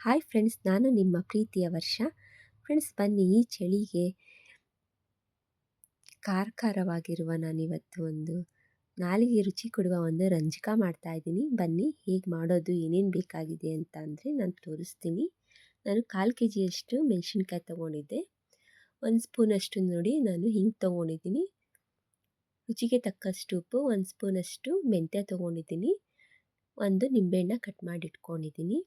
Hi friends, ನಾನು ನಿಮ್ಮ ಪ್ರೀತಿಯ ವರ್ಷ. ಫ್ರೆಂಡ್ಸ್, ಬನ್ನಿ ಈ ಚಳಿಗೆ ಖಾರವಾಗಿರುವ ನಾನಿವತ್ತು ಒಂದು ನಾಲಿಗೆ ರುಚಿ ಕೊಡುವ ಒಂದು ರಂಜಕ ಮಾಡ್ತಾಯಿದ್ದೀನಿ. ಬನ್ನಿ ಹೇಗೆ ಮಾಡೋದು, ಏನೇನು ಬೇಕಾಗಿದೆ ಅಂತ ಅಂದರೆ ನಾನು ತೋರಿಸ್ತೀನಿ. ನಾನು 1/4 kg ಮೆಣಸಿನ್ಕಾಯಿ ತೊಗೊಂಡಿದ್ದೆ. 1 ಸ್ಪೂನಷ್ಟು ನೋಡಿ ನಾನು ಹಿಂಗೆ ತೊಗೊಂಡಿದ್ದೀನಿ. ರುಚಿಗೆ ತಕ್ಕಷ್ಟು ಉಪ್ಪು, 1 ಸ್ಪೂನಷ್ಟು ಮೆಂತ್ಯ ತೊಗೊಂಡಿದ್ದೀನಿ. ಒಂದು ನಿಂಬೆಹಣ್ಣ ಕಟ್ ಮಾಡಿ ಇಟ್ಕೊಂಡಿದ್ದೀನಿ.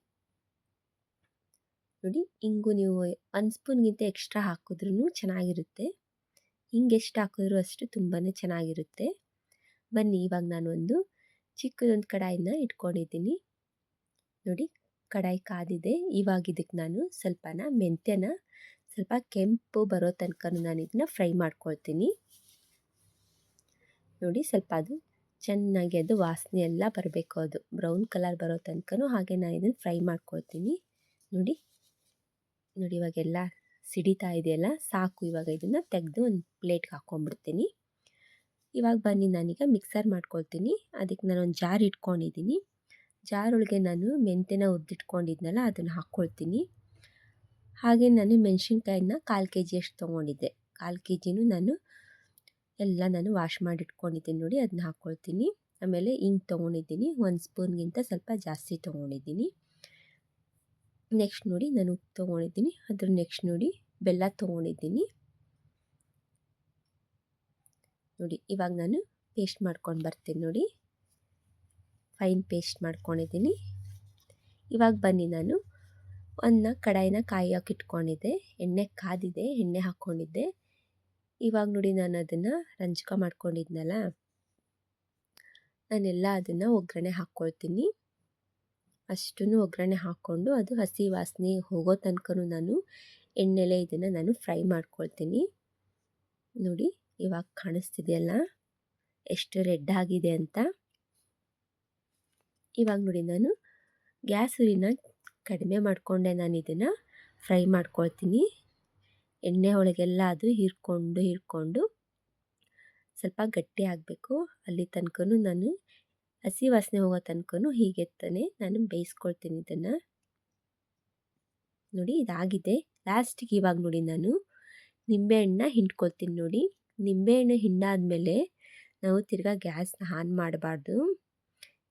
ನೋಡಿ, ಹಿಂಗು ನೀವು 1 ಸ್ಪೂನ್ಗಿಂತ ಎಕ್ಸ್ಟ್ರಾ ಹಾಕಿದ್ರೂ ಚೆನ್ನಾಗಿರುತ್ತೆ. ಹಿಂಗೆ ಎಷ್ಟು ಹಾಕಿದ್ರೂ ಅಷ್ಟು ತುಂಬಾ ಚೆನ್ನಾಗಿರುತ್ತೆ. ಬನ್ನಿ, ಇವಾಗ ನಾನು ಒಂದು ಚಿಕ್ಕದೊಂದು ಕಡಾಯಿನ ಇಟ್ಕೊಂಡಿದ್ದೀನಿ. ನೋಡಿ, ಕಡಾಯಿ ಕಾದಿದೆ. ಇವಾಗ ಇದಕ್ಕೆ ನಾನು ಮೆಂತ್ಯನ ಸ್ವಲ್ಪ ಕೆಂಪು ಬರೋ ತನಕ ನಾನು ಇದನ್ನ ಫ್ರೈ ಮಾಡ್ಕೊಳ್ತೀನಿ. ನೋಡಿ, ಸ್ವಲ್ಪ ಅದು ಚೆನ್ನಾಗಿ ಅದು ವಾಸನೆ ಎಲ್ಲ ಬರಬೇಕು, ಅದು ಬ್ರೌನ್ ಕಲರ್ ಬರೋ ತನಕನೂ ಹಾಗೆ ನಾನು ಇದನ್ನು ಫ್ರೈ ಮಾಡ್ಕೊಳ್ತೀನಿ. ನೋಡಿ, ಇವಾಗೆಲ್ಲ ಸಿಡಿತಾ ಇದೆಯಲ್ಲ, ಸಾಕು. ಇವಾಗ ಇದನ್ನು ತೆಗೆದು ಒಂದು ಪ್ಲೇಟ್ಗೆ ಹಾಕ್ಕೊಂಡ್ಬಿಡ್ತೀನಿ. ಇವಾಗ ಬನ್ನಿ, ನಾನೀಗ ಮಿಕ್ಸರ್ ಮಾಡ್ಕೊಳ್ತೀನಿ. ಅದಕ್ಕೆ ನಾನೊಂದು ಜಾರ್ ಇಟ್ಕೊಂಡಿದ್ದೀನಿ. ಜಾರೊಳಗೆ ನಾನು ಮೆಂತ್ಯನ ಹುರಿದಿಟ್ಕೊಂಡಿದ್ನಲ್ಲ ಅದನ್ನು ಹಾಕ್ಕೊಳ್ತೀನಿ. ಹಾಗೆ ನಾನು ಮೆಣಸಿನ್ಕಾಯಿನ 1/4 kg ಅಷ್ಟು ತೊಗೊಂಡಿದ್ದೆ. 1/4 kgನೂ ನಾನು ವಾಶ್ ಮಾಡಿ ಇಟ್ಕೊಂಡಿದ್ದೀನಿ. ನೋಡಿ, ಅದನ್ನ ಹಾಕ್ಕೊಳ್ತೀನಿ. ಆಮೇಲೆ ಹಿಂಗೆ ತೊಗೊಂಡಿದ್ದೀನಿ, 1 ಸ್ಪೂನ್ಗಿಂತ ಸ್ವಲ್ಪ ಜಾಸ್ತಿ ತೊಗೊಂಡಿದ್ದೀನಿ. ನೆಕ್ಸ್ಟ್ ನೋಡಿ, ನಾನು ಉಪ್ಪು ತೊಗೊಂಡಿದ್ದೀನಿ. ಅದ್ರ ನೆಕ್ಸ್ಟ್ ನೋಡಿ, ಬೆಲ್ಲ ತೊಗೊಂಡಿದ್ದೀನಿ. ನೋಡಿ, ಇವಾಗ ನಾನು ಪೇಸ್ಟ್ ಮಾಡ್ಕೊಂಡು ಬರ್ತೀನಿ. ನೋಡಿ, ಫೈನ್ ಪೇಸ್ಟ್ ಮಾಡ್ಕೊಂಡಿದ್ದೀನಿ. ಇವಾಗ ಬನ್ನಿ, ನಾನು ಒಂದು ಕಡಾಯಿನ ಕಾಯೋಕೆ ಇಟ್ಕೊಂಡಿದ್ದೆ. ಎಣ್ಣೆ ಕಾದಿದೆ, ಎಣ್ಣೆ ಹಾಕ್ಕೊಂಡಿದ್ದೆ. ಇವಾಗ ನೋಡಿ, ನಾನು ಅದನ್ನು ರಂಜಕ ಮಾಡ್ಕೊಂಡಿದ್ನಲ್ಲ, ನಾನೆಲ್ಲ ಅದನ್ನು ಒಗ್ಗರಣೆ ಹಾಕ್ಕೊಳ್ತೀನಿ. ಅಷ್ಟನ್ನು ಒಗ್ಗರಣೆ ಹಾಕ್ಕೊಂಡು ಅದು ಹಸಿ ವಾಸನೆ ಹೋಗೋ ತನಕ ನಾನು ಎಣ್ಣೆಲೆ ಇದನ್ನು ನಾನು ಫ್ರೈ ಮಾಡ್ಕೊಳ್ತೀನಿ. ನೋಡಿ, ಇವಾಗ ಕಾಣಿಸ್ತಿದೆಯಲ್ಲ ಎಷ್ಟು ರೆಡ್ ಆಗಿದೆ ಅಂತ. ಇವಾಗ ನೋಡಿ, ನಾನು ಗ್ಯಾಸ್ ಉರಿನ ಕಡಿಮೆ ಮಾಡಿಕೊಂಡೆ ನಾನು ಇದನ್ನು ಫ್ರೈ ಮಾಡ್ಕೊಳ್ತೀನಿ. ಎಣ್ಣೆ ಒಳಗೆಲ್ಲ ಅದು ಹೀರ್ಕೊಂಡು ಸ್ವಲ್ಪ ಗಟ್ಟಿ ಆಗಬೇಕು. ಅಲ್ಲಿ ತನಕನೂ ನಾನು ಹಸಿ ವಾಸನೆ ಹೋಗೋ ತನಕನೂ ಹೀಗೆ ನಾನು ಬೇಯಿಸ್ಕೊಳ್ತೀನಿ ಇದನ್ನು. ನೋಡಿ, ಇದಾಗಿದೆ. ಲಾಸ್ಟಿಗೆ ಇವಾಗ ನೋಡಿ, ನಾನು ನಿಂಬೆಹಣ್ಣನ್ನ ಹಿಂಡ್ಕೊಳ್ತೀನಿ. ನೋಡಿ, ನಿಂಬೆಹಣ್ಣು ಹಿಂಡಾದ್ಮೇಲೆ ನಾವು ತಿರ್ಗಾ ಗ್ಯಾಸ್ನ ಆನ್ ಮಾಡಬಾರ್ದು.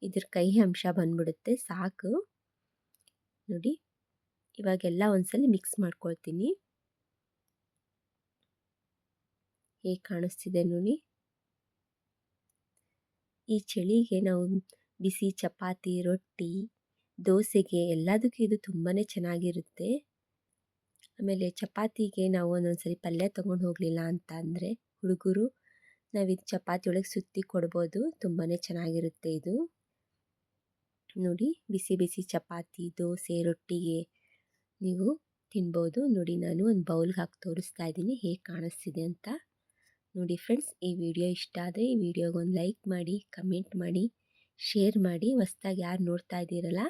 ಇದ್ರ ಕಹಿ ಅಂಶ ಬಂದ್ಬಿಡುತ್ತೆ, ಸಾಕು. ನೋಡಿ, ಇವಾಗೆಲ್ಲ ಒಂದ್ಸಲ ಮಿಕ್ಸ್ ಮಾಡ್ಕೊಳ್ತೀನಿ. ಹೇಗೆ ಕಾಣಿಸ್ತಿದೆ ನೋಡಿ. ಈ ಚಳಿಗೆ ನಾವು ಬಿಸಿ ಚಪಾತಿ, ರೊಟ್ಟಿ, ದೋಸೆಗೆ ಎಲ್ಲದಕ್ಕೂ ಇದು ತುಂಬಾ ಚೆನ್ನಾಗಿರುತ್ತೆ. ಆಮೇಲೆ ಚಪಾತಿಗೆ ನಾವು ಒಂದೊಂದ್ಸರಿ ಪಲ್ಯ ತೊಗೊಂಡು ಹೋಗಲಿಲ್ಲ ಅಂತ ಅಂದರೆ ಹುಡುಗರು ನಾವಿದು ಚಪಾತಿ ಒಳಗೆ ಸುತ್ತಿ ಕೊಡ್ಬೋದು. ತುಂಬಾ ಚೆನ್ನಾಗಿರುತ್ತೆ ಇದು. ನೋಡಿ, ಬಿಸಿ ಬಿಸಿ ಚಪಾತಿ, ದೋಸೆ, ರೊಟ್ಟಿಗೆ ನೀವು ತಿನ್ಬೋದು. ನೋಡಿ, ನಾನು ಒಂದು ಬೌಲ್ಗೆ ಹಾಕಿ ತೋರಿಸ್ತಾ ಇದ್ದೀನಿ ಹೇಗೆ ಕಾಣಿಸ್ತಿದೆ ಅಂತ. ನೋಡಿ ಫ್ರೆಂಡ್ಸ್, ಈ ವಿಡಿಯೋ ಇಷ್ಟ ಆದರೆ ಈ ವಿಡಿಯೋಗೆ ಒಂದು ಲೈಕ್ ಮಾಡಿ, ಕಮೆಂಟ್ ಮಾಡಿ, ಶೇರ್ ಮಾಡಿ. ಹೊಸ್ದಾಗಿ ಯಾರು ನೋಡ್ತಾ ಇದ್ದೀರಲ್ಲ,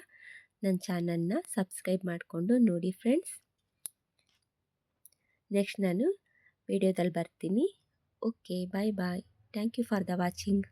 ನನ್ನ ಚಾನಲ್ನ ಸಬ್ಸ್ಕ್ರೈಬ್ ಮಾಡಿಕೊಂಡು ನೋಡಿ ಫ್ರೆಂಡ್ಸ್. ನೆಕ್ಸ್ಟ್ ನಾನು ವಿಡಿಯೋದಲ್ಲಿ ಬರ್ತೀನಿ. Okay, bye bye. Thank you for the watching.